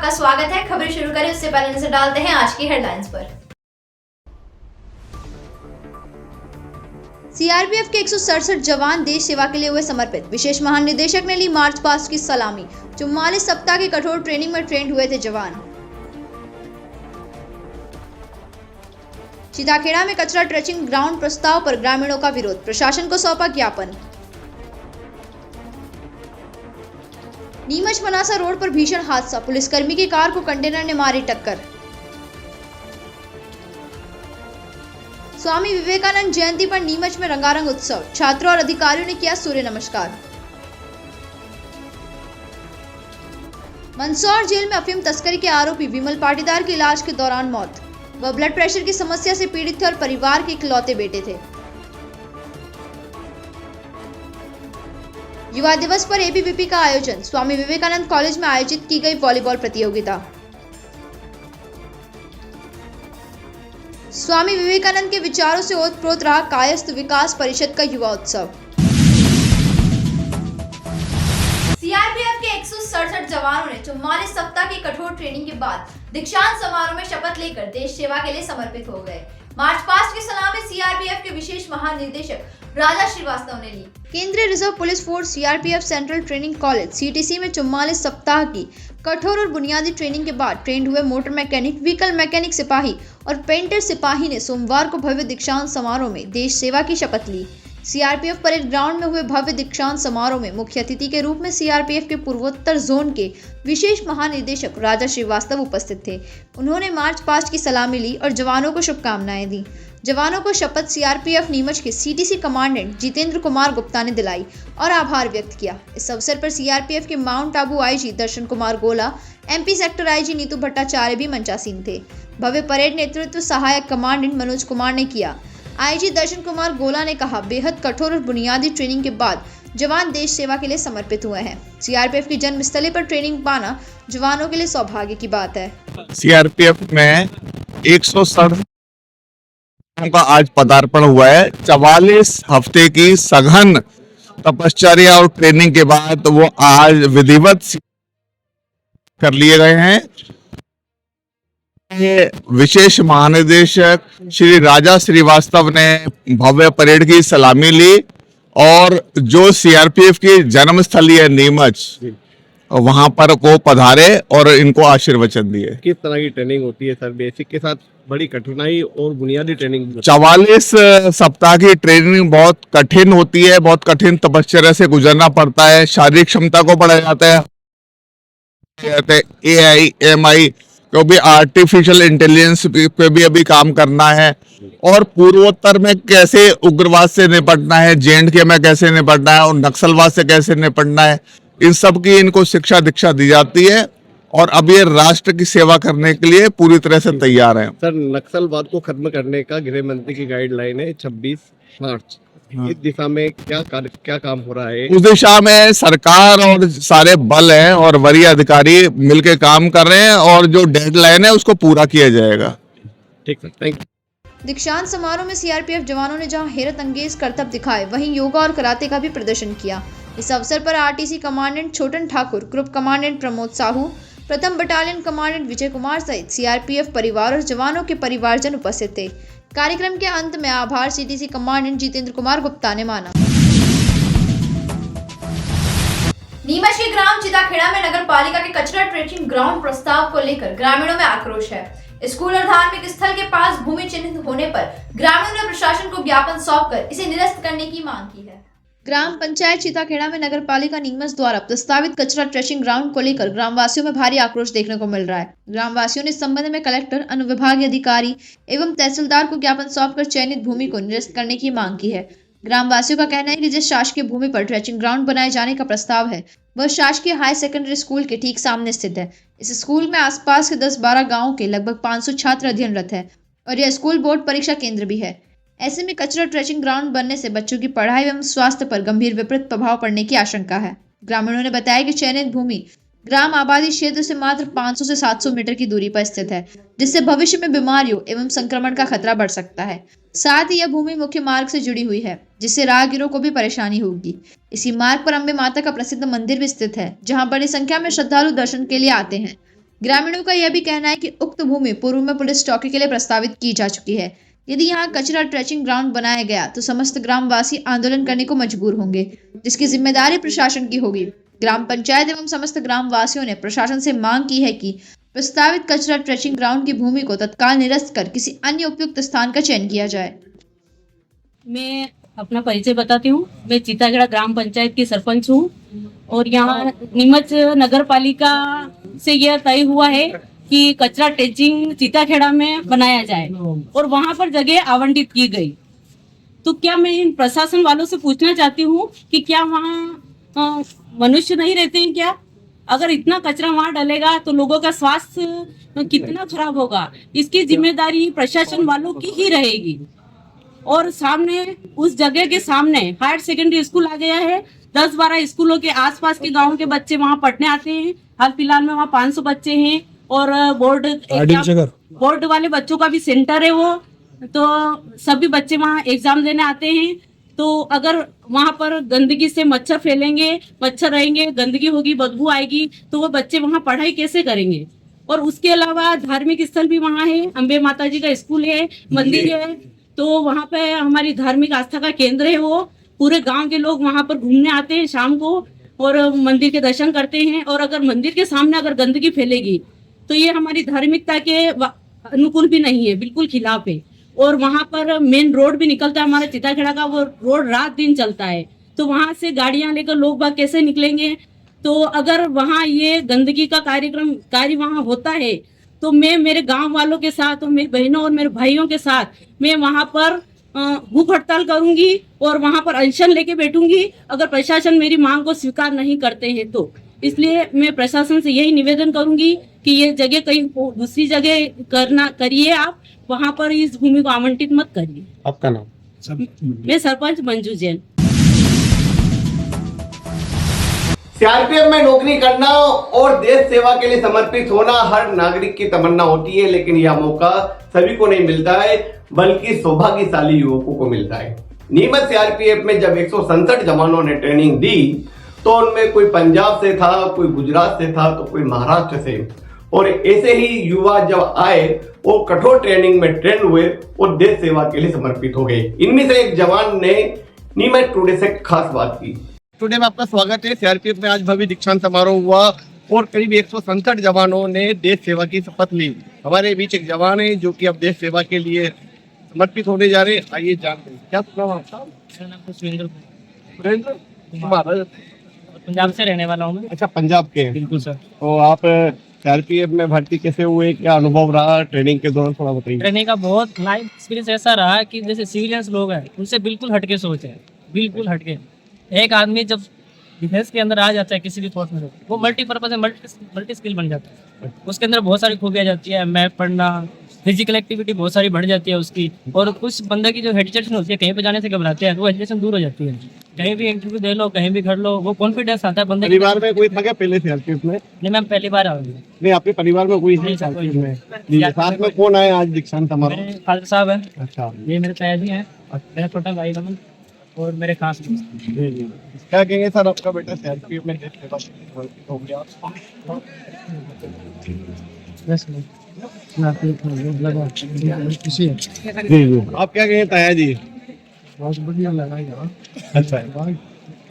आपका स्वागत है। खबरें शुरू करें उससे पहले नजर डालते हैं आज की हेडलाइंस पर। सीआरपीएफ के 167 जवान देश सेवा के लिए हुए समर्पित। विशेष महानिदेशक ने ली मार्च पास्ट की सलामी। 44 सप्ताह की कठोर ट्रेनिंग में ट्रेंड हुए थे जवान। चिताखेड़ा में कचरा ट्रैचिंग ग्राउंड प्रस्ताव पर ग्रामीणों का विरोध, प्रशासन को सौंपा ज्ञापन। नीमच मनासा रोड पर भीषण हादसा, पुलिसकर्मी की कार को कंटेनर ने मारी टक्कर। स्वामी विवेकानंद जयंती पर नीमच में रंगारंग उत्सव, छात्रों और अधिकारियों ने किया सूर्य नमस्कार। मंदसौर जेल में अफीम तस्करी के आरोपी विमल पाटीदार की इलाज के दौरान मौत। वह ब्लड प्रेशर की समस्या से पीड़ित थे और परिवार के इकलौते बेटे थे। युवा दिवस पर एबीवीपी का आयोजन, स्वामी विवेकानंद कॉलेज में आयोजित की गई वॉलीबॉल प्रतियोगिता। स्वामी विवेकानंद के विचारों से ओतप्रोत रहा कायस्थ विकास परिषद का युवा उत्सव। सीआरपीएफ के 167 जवानों ने 44 सप्ताह की कठोर ट्रेनिंग के बाद दीक्षांत समारोह में शपथ लेकर देश सेवा के लिए समर्पित हो गए। मार्च पास्ट की सलामी सीआरपीएफ के विशेष महानिदेशक राजा श्रीवास्तव ने ली। केंद्रीय reserve police force CRPF central training college CTC में 44 सप्ताह की कठोर और बुनियादी ट्रेनिंग के बाद ट्रेंड हुए मोटर मैकेनिक, व्हीकल मैकेनिक सिपाही और पेंटर सिपाही ने सोमवार को भव्य दीक्षांत समारोह में देश सेवा की शपथ ली। सीआरपीएफ परेड ग्राउंड में हुए भव्य दीक्षांत समारोह में मुख्य अतिथि के रूप में सीआरपीएफ के पूर्वोत्तर जोन के विशेष महानिदेशक राजा श्रीवास्तव उपस्थित थे। उन्होंने मार्च पास्ट की सलामी ली और जवानों को शुभकामनाएं दी। जवानों को शपथ सीआरपीएफ नीमच के सीटीसी कमांडेंट जितेंद्र कुमार गुप्ता ने दिलाई और आभार व्यक्त किया। इस अवसर पर सीआरपीएफ के माउंट आबू आईजी दर्शन कुमार गोला, MP sector IG Neetu Bhattacharya भी मंचासीन थे। भव्य परेड नेतृत्व सहायक कमांडेंट मनोज कुमार ने किया। आईजी दर्शन कुमार गोला ने कहा, बेहद कठोर और बुनियादी ट्रेनिंग के बाद जवान देश सेवा के लिए समर्पित हुए हैं। सीआरपीएफ की जन्मस्थली पर ट्रेनिंग पाना जवानों के लिए सौभाग्य की बात है। सीआरपीएफ में 167 का आज पदार्पण हुआ है। 44 हफ्ते की सघन तपश्चर्या और ट्रेनिंग के बाद वो आज विधिवत कर लिए गए हैं। विशेष महानिदेशक श्री राजा श्रीवास्तव ने भव्य परेड की सलामी ली और जो सीआरपीएफ की जन्मस्थली है नीमच, वहां पर वो पधारे और इनको आशीर्वचन दिए। किस तरह की ट्रेनिंग होती है सर? बेसिक के साथ बड़ी कठिनाई और बुनियादी ट्रेनिंग। 44 सप्ताह की ट्रेनिंग बहुत कठिन होती है, बहुत कठिन तपश्चर्या से गुजरना पड़ता है। शारीरिक क्षमता को बढ़ाया जाता है। एआई, एमआई को भी, आर्टिफिशियल इंटेलिजेंस पे भी अभी काम करना है और पूर्वोत्तर में कैसे उग्रवाद से निपटना है, जेएंडके में कैसे निपटना है और नक्सलवाद से कैसे निपटना है, इन सब की इनको शिक्षा दीक्षा दी जाती है और अब ये राष्ट्र की सेवा करने के लिए पूरी तरह से तैयार हैं। सर, नक्सलवाद को खत्म करने का गृह मंत्री की गाइडलाइन है 26 मार्च। इस दिशा में क्या काम हो रहा है? उस दिशा में सरकार और सारे बल हैं और वरीय अधिकारी मिलकर काम कर रहे हैं और जो डेडलाइन है उसको पूरा किया जाएगा। ठीक है, थैंक यू। दीक्षांत समारोह में सीआरपीएफ जवानों ने जहां हैरत अंगेज करतब दिखाए, वहीं योगा और कराटे का भी प्रदर्शन किया। इस अवसर पर आरटीसी कमांडेंट छोटन ठाकुर, ग्रुप कमांडेंट प्रमोद साहू, प्रथम बटालियन कमांडेंट विजय कुमार सहित सीआरपीएफ परिवार और जवानों के परिवारजन उपस्थित थे। कार्यक्रम के अंत में आभार सीटीसी कमांडेंट जितेंद्र कुमार गुप्ता ने माना। नीमच के ग्राम चिताखेड़ा में नगर पालिका के कचरा ट्रेचिंग ग्राउंड प्रस्ताव को लेकर ग्रामीणों में आक्रोश है। स्कूल और धार्मिक स्थल के पास भूमि चिन्हित होने पर ग्रामीणों ने प्रशासन को ज्ञापन सौंपकर इसे निरस्त करने की मांग की है। ग्राम पंचायत चिताखेड़ा में नगर पालिका नीमच द्वारा प्रस्तावित कचरा ट्रेचिंग ग्राउंड को लेकर ग्रामवासियों में भारी आक्रोश देखने को मिल रहा है। ग्रामवासियों ने इस संबंध में कलेक्टर, अनुविभागीय अधिकारी एवं तहसीलदार को ज्ञापन सौंपकर चयनित भूमि को निरस्त करने की मांग की है। ग्रामवासियों का कहना है कि जिस शासकीय भूमि पर ट्रेचिंग ग्राउंड बनाए जाने का प्रस्ताव है, वह शासकीय हाई सेकेंडरी स्कूल के ठीक सामने स्थित है। इस स्कूल में आसपास के 10-12 गाँव के लगभग 500 छात्र अध्ययनरत है और यह स्कूल बोर्ड परीक्षा केंद्र भी है। ऐसे में कचरा ट्रेचिंग ग्राउंड बनने से बच्चों की पढ़ाई एवं स्वास्थ्य पर गंभीर विपरीत प्रभाव पड़ने की आशंका है। ग्रामीणों ने बताया कि चयनित भूमि ग्राम आबादी क्षेत्र से मात्र 500 से 700 मीटर की दूरी पर स्थित है, जिससे भविष्य में बीमारियों एवं संक्रमण का खतरा बढ़ सकता है। साथ ही यह भूमि मुख्य मार्ग से जुड़ी हुई है, जिससे राहगीरों को भी परेशानी होगी। इसी मार्ग पर अम्बे माता का प्रसिद्ध मंदिर भी स्थित है, जहां बड़ी संख्या में श्रद्धालु दर्शन के लिए आते हैं। ग्रामीणों का यह भी कहना है कि उक्त भूमि पूर्व में पुलिस चौकी के लिए प्रस्तावित की जा चुकी है। यदि यहाँ कचरा ट्रेचिंग ग्राउंड बनाया गया तो समस्त ग्रामवासी आंदोलन करने को मजबूर होंगे, जिसकी जिम्मेदारी प्रशासन की होगी। ग्राम पंचायत एवं समस्त ग्रामवासियों ने प्रशासन से मांग की है कि प्रस्तावित कचरा ट्रेचिंग ग्राउंड की भूमि को तत्काल निरस्त कर किसी अन्य उपयुक्त स्थान का चयन किया जाए। मैं अपना परिचय बताती हूँ। मैं चीताखेड़ा ग्राम पंचायत की सरपंच हूँ और यहाँ नीमच नगर पालिका से यह तय हुआ है कि कचरा ट्रेचिंग चीताखेड़ा में बनाया जाए और वहाँ पर जगह आवंटित की गई। तो क्या मैं इन प्रशासन वालों से पूछना चाहती हूँ कि क्या वहाँ मनुष्य नहीं रहते हैं क्या? अगर इतना कचरा वहाँ डलेगा तो लोगों का स्वास्थ्य कितना खराब होगा, इसकी जिम्मेदारी प्रशासन वालों की ही रहेगी। और सामने उस जगह के सामने हायर सेकेंडरी स्कूल आ गया है। 10-12 स्कूलों के आसपास के गांव के बच्चे वहां पढ़ने आते हैं। हाल फिलहाल में वहां 500 बच्चे हैं और बोर्ड वाले बच्चों का भी सेंटर है वो, तो सभी बच्चे वहां एग्जाम देने आते हैं। तो अगर वहां पर गंदगी से मच्छर फैलेंगे, मच्छर रहेंगे, गंदगी होगी, बदबू आएगी, तो वो बच्चे वहां पढ़ाई कैसे करेंगे? और उसके अलावा धार्मिक स्थल भी वहां है, अम्बे माता जी का स्कूल है, मंदिर है, तो वहाँ पे हमारी धार्मिक आस्था का केंद्र है। वो पूरे गांव के लोग वहाँ पर घूमने आते हैं शाम को और मंदिर के दर्शन करते हैं। और अगर मंदिर के सामने अगर गंदगी फैलेगी तो ये हमारी धार्मिकता के अनुकूल भी नहीं है, बिल्कुल खिलाफ है। और वहाँ पर मेन रोड भी निकलता है हमारा चिताखेड़ा का, वो रोड रात दिन चलता है, तो वहाँ से गाड़ियां लेकर लोग बाग कैसे निकलेंगे? तो अगर वहाँ ये गंदगी का कार्य वहाँ होता है तो मैं मेरे गांव वालों के साथ और मेरी बहनों और मेरे भाइयों के साथ मैं वहां पर भूख हड़ताल करूंगी और वहां पर अनशन लेके बैठूंगी अगर प्रशासन मेरी मांग को स्वीकार नहीं करते हैं तो। इसलिए मैं प्रशासन से यही निवेदन करूंगी कि ये जगह कहीं दूसरी जगह करिए, आप वहां पर इस भूमि को आवंटित मत करिए। आपका नाम? मैं सरपंच मंजू जैन। सीआरपीएफ में नौकरी करना और देश सेवा के लिए समर्पित होना हर नागरिक की तमन्ना होती है, लेकिन यह मौका सभी को नहीं मिलता है, बल्कि सौभाग्यशाली युवकों को मिलता है। नीमच सीआरपीएफ में जब 167 जवानों ने ट्रेनिंग दी तो उनमें कोई पंजाब से था, कोई गुजरात से था, तो कोई महाराष्ट्र से। और ऐसे ही युवा जब आए वो कठोर ट्रेनिंग में ट्रेन हुए और देश सेवा के लिए समर्पित हो गए। इनमें से एक जवान ने नीमच टुडे से खास बात की। टुडे में आपका स्वागत है। सीआरपीएफ में आज भव्य दीक्षांत समारोह हुआ और करीब 167 जवानों ने देश सेवा की शपथ ली। हमारे बीच एक जवान है जो कि अब देश सेवा के लिए समर्पित होने जा रहे हैं। आइए जानते हैं। क्या नाम आपका? मेरा नाम सुरेंद्र कुमार। पंजाब से रहने वाला हूँ मैं। अच्छा, पंजाब के? बिल्कुल सर। तो आप सीआरपीएफ में भर्ती कैसे हुए, क्या अनुभव रहा ट्रेनिंग के दौरान, थोड़ा बताइए। ट्रेनिंग का बहुत लाइफ एक्सपीरियंस ऐसा रहा कि जैसे सिविलियंस लोग हैं उनसे बिल्कुल हटके सोच है, बिल्कुल हटके। एक आदमी जब डिफेंस के अंदर आ जाता है किसी भी फोर्स में, वो मल्टीपर्पज है, मल्टी स्किल बन जाता है। उसके अंदर बहुत सारी खूबियाँ जाती है, मैप पढ़ना, फिजिकल एक्टिविटी बहुत सारी बढ़ जाती है उसकी। और कुछ बंदे की जो हेजिटेशन होती है, कहीं पे जाने से घबराते हैं, वो हेजिटेशन दूर हो जाती है। कहीं भी इंटरव्यू दे लो, कहीं भी कर लो, वो कॉन्फिडेंस आता है बंदे के। परिवार में कोई था क्या पहले सीआरपीएफ में? नहीं मैम, पहली बार आऊंगी। नहीं, आपके परिवार में कोई है नहीं सर, कोई सीआरपीएफ में? जी, साथ में कौन आए आज दीक्षांत समारोह? मेरे फादर साहब हैं, अच्छा, ये मेरे ताया जी हैं, मेरा छोटा भाई रमन और मेरे खास दोस्त। जी जी। क्या कहेंगे सर, आपका बेटा सीआरपीएफ में देश सेवा हो गया? जी जी। आप क्या कहेंगे ताया जी? बहुत बढ़िया लगा यार। अच्छा,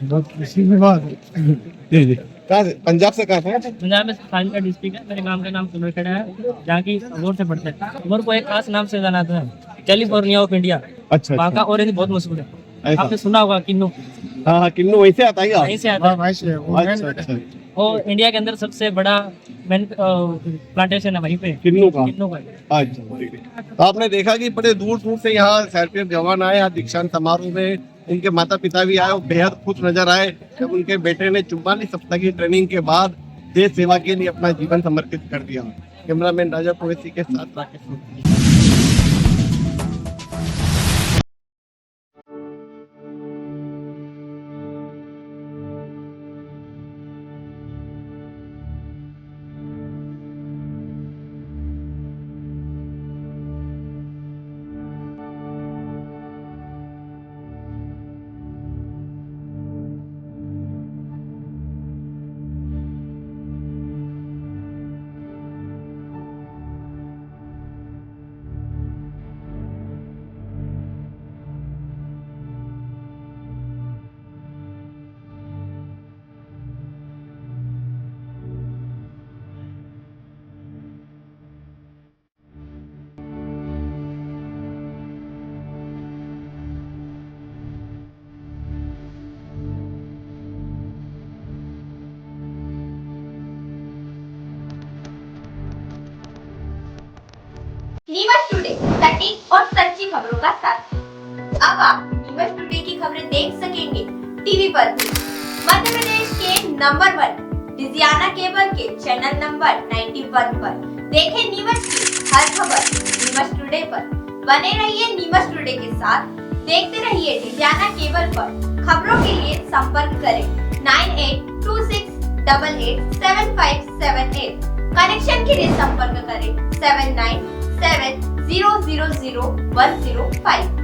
बहुत खुशी की बात है। जी जी। कहाँ से? पंजाब से कहाँ से? पंजाब में फाजिलका डिस्ट्रिक्ट है। मेरे गांव का नाम कुलरखेड़ा है, जहाँ की अबोर से पड़ता है। अबोर को एक खास नाम से जाना था, कैलिफोर्निया ऑफ इंडिया। अच्छा वहाँ का अच्छा। ऑरेंज बहुत मशहूर है, ऐसा? आपने सुना होगा किन्नू, हाँ हाँ, किन्नू वहीं से आता है क्या? वहीं से आता है। भाई से वो अच्छा अच्छा। और इंडिया के अंदर सबसे बड़ा प्लांटेशन है वहीं पे, किन्नू का? किन्नू का। अच्छा, ठीक है। तो आपने देखा कि बड़े दूर दूर से यहाँ सीआरपीएफ जवान आए यहाँ दीक्षांत समारोह में। उनके माता पिता भी आए और बेहद खुश नजर आए जब उनके बेटे ने 44 सप्ताह की ट्रेनिंग के बाद देश सेवा के लिए अपना जीवन समर्पित कर दिया। कैमरामैन राजा कुरैशी के साथ राकेश। नीमच टुडे, सटीक और सच्ची खबरों का साथ। अब आप नीमच टुडे की खबरें देख सकेंगे टीवी पर भी। मध्य प्रदेश के नंबर 1 डिजियाना केबल के चैनल नंबर 91 पर देखें नीमच की हर खबर नीमच टुडे पर। बने रहिए नीमच टुडे के साथ, देखते रहिए डिजियाना केबल पर। खबरों के लिए संपर्क करें 9826887578। कनेक्शन के लिए संपर्क करें 7970000105।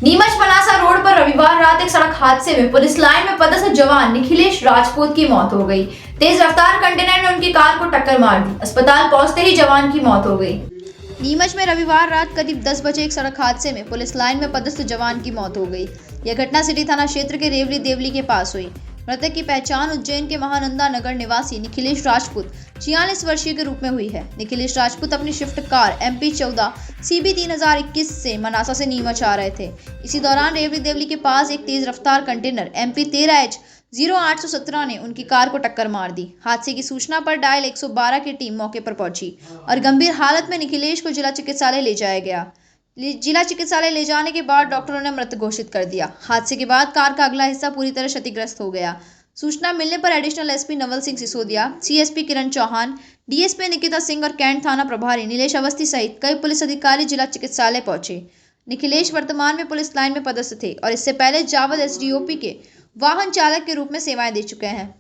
नीमच मनासा रोड पर रविवार रात एक सड़क हादसे में पुलिस लाइन में पदस्थ जवान निखिलेश राजपूत की मौत हो गई। तेज रफ्तार कंटेनर ने उनकी कार को टक्कर मार दी। अस्पताल पहुंचते ही जवान की मौत हो गई। नीमच में रविवार रात करीब 10 बजे एक सड़क हादसे में पुलिस लाइन में पदस्थ जवान की मौत हो गई। यह घटना सिटी थाना क्षेत्र के रेवली देवली के पास हुई। मृतक की पहचान उज्जैन के महानंदा नगर निवासी निखिलेश राजपूत 46 वर्षीय के रूप में हुई है। निखिलेश राजपूत अपनी स्विफ्ट कार MP 14 CB 3021 से मनासा से नीमच आ रहे थे। इसी दौरान रेवली देवली के पास एक तेज रफ्तार कंटेनर MP 13H 0817 ने उनकी कार को टक्कर मार दी। हादसे की सूचना पर डायल 112 की टीम मौके पर पहुंची और गंभीर हालत में निखिलेश को जिला चिकित्सालय ले जाया गया। जिला चिकित्सालय ले जाने के बाद डॉक्टरों ने मृत घोषित कर दिया। हादसे के बाद कार का अगला हिस्सा पूरी तरह क्षतिग्रस्त हो गया। सूचना मिलने पर additional SP Naval Singh Sisodia, CSP किरण चौहान, DSP निकिता सिंह और कैंट थाना प्रभारी नीलेश अवस्थी सहित कई पुलिस अधिकारी जिला चिकित्सालय पहुंचे। निखिलेश वर्तमान में पुलिस लाइन में पदस्थ थे और इससे पहले जावद SDOP के वाहन चालक के रूप में सेवाएं दे चुके हैं।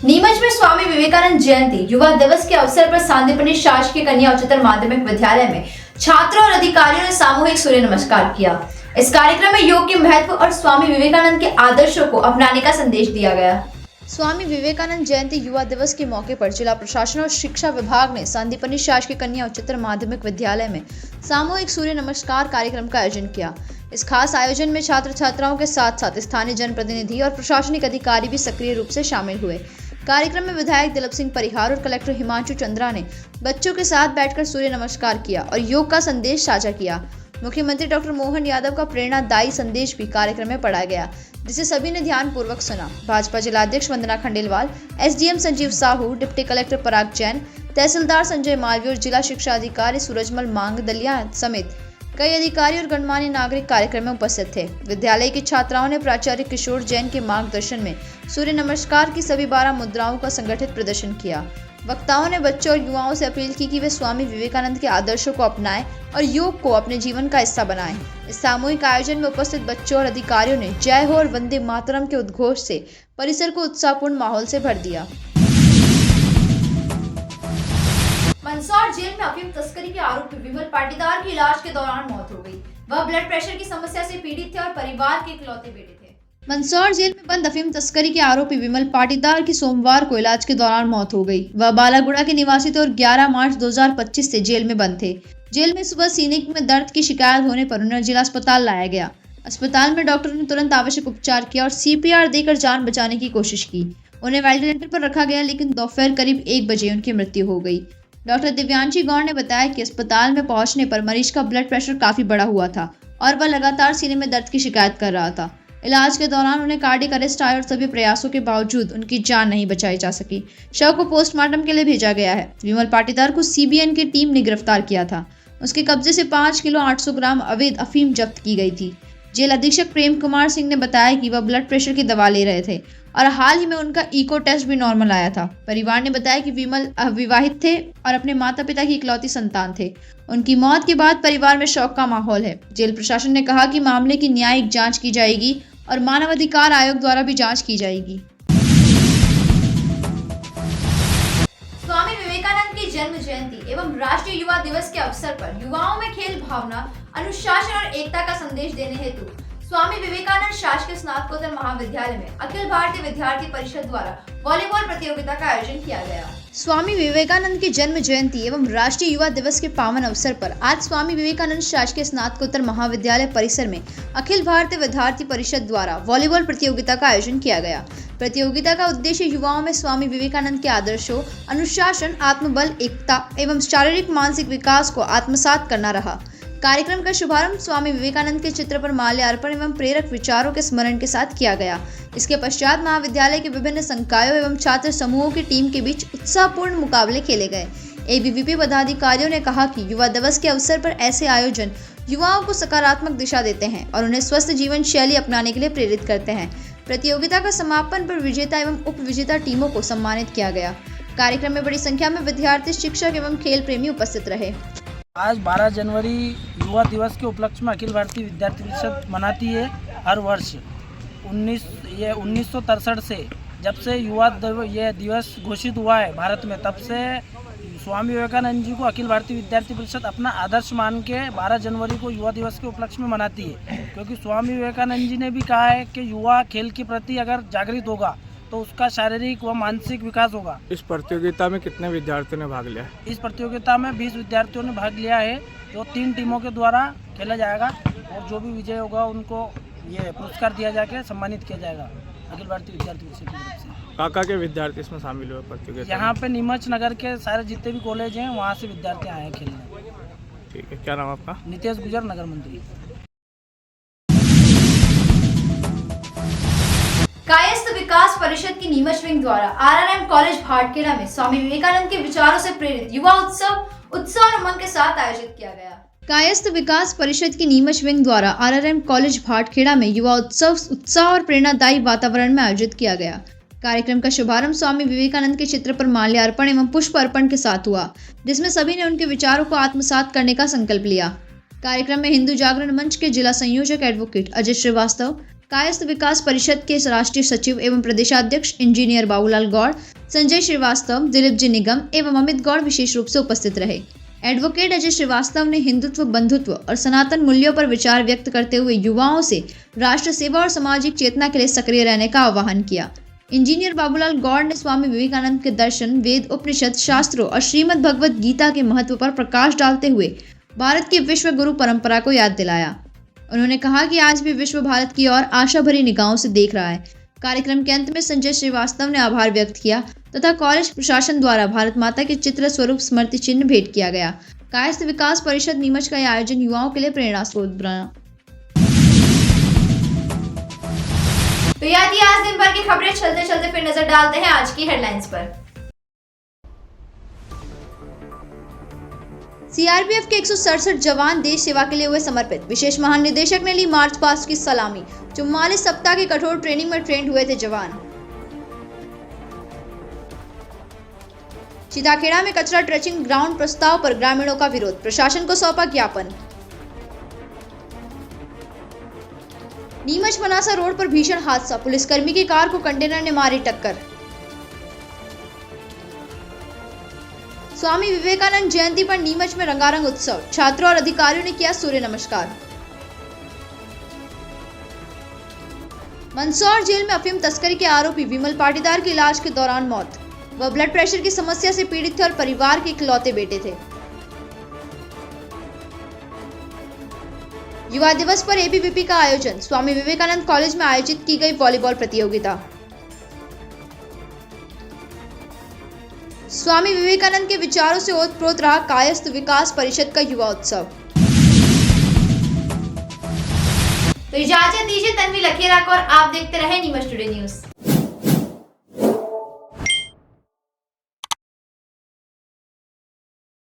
नीमच में स्वामी विवेकानंद जयंती युवा दिवस के अवसर पर सांदीपनि शासकीय कन्या उच्चतर माध्यमिक विद्यालय में छात्रों और अधिकारियों ने सामूहिक सूर्य नमस्कार किया। इस कार्यक्रम में योग के महत्व और स्वामी विवेकानंद के आदर्शों को अपनाने का संदेश दिया गया। स्वामी विवेकानंद जयंती युवा दिवस के मौके पर जिला प्रशासन और शिक्षा विभाग ने सांदीपनि शासकीय कन्या उच्चतर माध्यमिक विद्यालय में सामूहिक सूर्य नमस्कार कार्यक्रम का आयोजन किया। इस खास आयोजन में छात्र छात्राओं के साथ साथ स्थानीय जनप्रतिनिधि और प्रशासनिक अधिकारी भी सक्रिय रूप से शामिल हुए। कार्यक्रम में विधायक दिलीप सिंह परिहार और कलेक्टर हिमांशु चंद्रा ने बच्चों के साथ बैठकर सूर्य नमस्कार किया और योग का संदेश साझा किया। मुख्यमंत्री डॉक्टर मोहन यादव का प्रेरणादायी संदेश भी कार्यक्रम में पढ़ा गया, जिसे सभी ने ध्यानपूर्वक सुना। भाजपा जिलाध्यक्ष Vandana Khandelwal, SDM Sanjeev Sahu, deputy collector Parag Jain, तहसीलदार संजय मालवीय और जिला शिक्षा अधिकारी सूरजमल मांगदलिया समेत कई अधिकारी और गणमान्य नागरिक कार्यक्रम में उपस्थित थे। विद्यालय की छात्राओं ने प्राचार्य किशोर जैन के मार्गदर्शन में सूर्य नमस्कार की सभी 12 मुद्राओं का संगठित प्रदर्शन किया। वक्ताओं ने बच्चों और युवाओं से अपील की कि वे स्वामी विवेकानंद के आदर्शों को अपनाएं और योग को अपने जीवन का हिस्सा बनाएं। इस सामूहिक आयोजन में उपस्थित बच्चों और अधिकारियों ने जय हो और वंदे मातरम के उद्घोष से परिसर को उत्साहपूर्ण माहौल से भर दिया। मंदसौर जेल में अफीम तस्करी के आरोपी विमल पाटीदार की इलाज के दौरान मौत हो गई। वह ब्लड प्रेशर की समस्या से पीड़ित थे और परिवार के इकलौते बेटे थे। मंदसौर जेल में बंद अफीम तस्करी के आरोपी विमल पाटीदार की सोमवार को इलाज के दौरान मौत हो गई। वह बालागुड़ा के निवासी थे और 11 मार्च 2025 से जेल में बंद थे। जेल में सुबह सीने में दर्द की शिकायत होने पर उन्हें जिला अस्पताल लाया गया। अस्पताल में डॉक्टरों ने तुरंत आवश्यक उपचार किया और CPR देकर जान बचाने की कोशिश की। उन्हें वेंटिलेटर पर रखा गया, लेकिन दोपहर करीब 1 बजे उनकी मृत्यु हो गई। डॉक्टर दिव्यांशी गौड़ ने बताया कि अस्पताल में पहुंचने पर मरीज का ब्लड प्रेशर काफी बढ़ा हुआ था और वह लगातार सीने में दर्द की शिकायत कर रहा था। इलाज के दौरान उन्हें कार्डियक अरेस्ट आया और सभी प्रयासों के बावजूद उनकी जान नहीं बचाई जा सकी। शव को पोस्टमार्टम के लिए भेजा गया है। विमल पाटीदार को CBN की टीम ने गिरफ्तार किया था। उसके कब्जे से 5 किलो 800 ग्राम अवैध अफीम जब्त की गई थी। जेल अधीक्षक प्रेम कुमार सिंह ने बताया कि वह ब्लड प्रेशर की दवा ले रहे थे और हाल ही में उनका इको टेस्ट भी नॉर्मल आया था। परिवार ने बताया कि विमल अविवाहित थे और अपने माता पिता की इकलौती संतान थे। उनकी मौत के बाद परिवार में शोक का माहौल है। जेल प्रशासन ने कहा कि मामले की न्यायिक जांच की जाएगी और मानवाधिकार आयोग द्वारा भी जांच की जाएगी। स्वामी विवेकानंद की जन्म जयंती एवं राष्ट्रीय युवा दिवस के अवसर पर युवाओं में खेल भावना, अनुशासन और एकता का संदेश देने हेतु स्वामी विवेकानंद शासकीय स्नातकोत्तर महाविद्यालय में अखिल भारतीय विद्यार्थी परिषद द्वारा वॉलीबॉल प्रतियोगिता का आयोजन किया गया। स्वामी विवेकानंद की जन्म जयंती एवं राष्ट्रीय युवा दिवस के पावन अवसर पर आज स्वामी विवेकानंद शासकीय स्नातकोत्तर महाविद्यालय परिसर में अखिल भारतीय विद्यार्थी परिषद द्वारा वॉलीबॉल प्रतियोगिता का आयोजन किया गया। प्रतियोगिता का उद्देश्य युवाओं में स्वामी विवेकानंद के आदर्शों, अनुशासन, आत्मबल, एकता एवं शारीरिक मानसिक विकास को आत्मसात करना रहा। कार्यक्रम का शुभारंभ स्वामी विवेकानंद के चित्र पर माल्यार्पण एवं प्रेरक विचारों के स्मरण के साथ किया गया। इसके पश्चात महाविद्यालय के विभिन्न संकायों एवं छात्र समूहों की टीम के बीच उत्साहपूर्ण मुकाबले खेले गए। एबीवीपी पदाधिकारियों ने कहा कि युवा दिवस के अवसर पर ऐसे आयोजन युवाओं को सकारात्मक दिशा देते हैं और उन्हें स्वस्थ जीवन शैली अपनाने के लिए प्रेरित करते हैं। प्रतियोगिता का समापन पर विजेता एवं उप विजेता टीमों को सम्मानित किया गया। कार्यक्रम में बड़ी संख्या में विद्यार्थी, शिक्षक एवं खेल प्रेमी उपस्थित रहे। आज 12 जनवरी युवा दिवस के उपलक्ष्य में अखिल भारतीय विद्यार्थी परिषद मनाती है हर वर्ष। 1963 से जब से ये दिवस घोषित हुआ है भारत में, तब से स्वामी विवेकानंद जी को अखिल भारतीय विद्यार्थी परिषद अपना आदर्श मान के 12 जनवरी को युवा दिवस के उपलक्ष्य में मनाती है। क्योंकि स्वामी विवेकानंद जी ने भी कहा है कि युवा खेल के प्रति अगर जागृत होगा तो उसका शारीरिक व मानसिक विकास होगा। इस प्रतियोगिता में कितने विद्यार्थियों ने भाग लिया? इस प्रतियोगिता में 20 विद्यार्थियों ने भाग लिया है, जो 3 टीमों के द्वारा खेला जाएगा और जो भी विजय होगा उनको ये पुरस्कार दिया जाके सम्मानित किया जाएगा अखिल भारतीय विद्यार्थी परिषद की तरफ से। काका के विद्यार्थी इसमें शामिल हुए प्रतियोगिता? यहाँ पे नीमच नगर के सारे जितने भी कॉलेज हैं वहाँ से विद्यार्थी आए हैं खेलने। ठीक है, क्या नाम आपका? नितेश गुजर, नगर मंत्री। कायस्थ विकास परिषद की नीमच विंग द्वारा आरआरएम कॉलेज भाटखेड़ा में स्वामी विवेकानंद के विचारों से प्रेरित युवा उत्सव उत्साह और उमंग के साथ आयोजित किया गया। कायस्थ विकास परिषद की नीमच विंग द्वारा आरआरएम कॉलेज भाटखेड़ा में युवा उत्सव उत्साह और प्रेरणादायी वातावरण में आयोजित किया गया। कार्यक्रम का शुभारंभ स्वामी विवेकानंद के चित्र पर माल्यार्पण एवं पुष्प अर्पण के साथ हुआ, जिसमें सभी ने उनके विचारों को आत्मसात करने का संकल्प लिया। कार्यक्रम में हिंदू जागरण मंच के जिला संयोजक एडवोकेट अजय श्रीवास्तव, कायस्थ विकास परिषद के राष्ट्रीय सचिव एवं प्रदेशाध्यक्ष इंजीनियर बाबूलाल गौड़, संजय श्रीवास्तव, दिलीप जी निगम एवं अमित गौड़ विशेष रूप से उपस्थित रहे। एडवोकेट अजय श्रीवास्तव ने हिंदुत्व, बंधुत्व और सनातन मूल्यों पर विचार व्यक्त करते हुए युवाओं से राष्ट्र सेवा और सामाजिक चेतना के लिए सक्रिय रहने का आह्वान किया। इंजीनियर बाबूलाल गौड़ ने स्वामी विवेकानंद के दर्शन, वेद, उपनिषद, शास्त्रों और श्रीमद् भगवद गीता के महत्व पर प्रकाश डालते हुए भारत की विश्व गुरु परंपरा को याद दिलाया। उन्होंने कहा कि आज भी विश्व भारत की ओर आशा भरी निगाहों से देख रहा है। कार्यक्रम के अंत में संजय श्रीवास्तव ने आभार व्यक्त किया तथा कॉलेज प्रशासन द्वारा भारत माता के चित्र स्वरूप स्मृति चिन्ह भेंट किया गया। कायस्थ विकास परिषद नीमच का यह आयोजन युवाओं के लिए प्रेरणा स्रोत बना। तो याद आज दिन भर की खबरें, चलते चलते फिर नजर डालते हैं आज की हेडलाइंस पर। सीआरपीएफ के 167 जवान देश सेवा के लिए हुए समर्पित। विशेष महानिदेशक ने ली मार्च पास्ट की सलामी। 44 सप्ताह की कठोर ट्रेनिंग में ट्रेंड हुए थे जवान। सीताखेड़ा में कचरा ट्रचिंग ग्राउंड प्रस्ताव पर ग्रामीणों का विरोध, प्रशासन को सौंपा ज्ञापन। नीमच मनासा रोड पर भीषण हादसा, पुलिसकर्मी की कार को कंटेनर ने मारी टक्कर। स्वामी विवेकानंद जयंती पर नीमच में रंगारंग उत्सव, छात्रों और अधिकारियों ने किया सूर्य नमस्कार। मंदसौर जेल में अफीम तस्करी के आरोपी विमल पाटीदार की इलाज के दौरान मौत। वह ब्लड प्रेशर की समस्या से पीड़ित थे और परिवार के इकलौते बेटे थे। युवा दिवस पर एबीवीपी का आयोजन, स्वामी विवेकानंद कॉलेज में आयोजित की गई वॉलीबॉल प्रतियोगिता। स्वामी विवेकानंद के विचारों से ओतप्रोत रहा कायस्थ विकास परिषद का युवा उत्सव। तो इजाजत दीजिए तन्वी लखेरा को और आप देखते रहे नीमच टुडे न्यूज।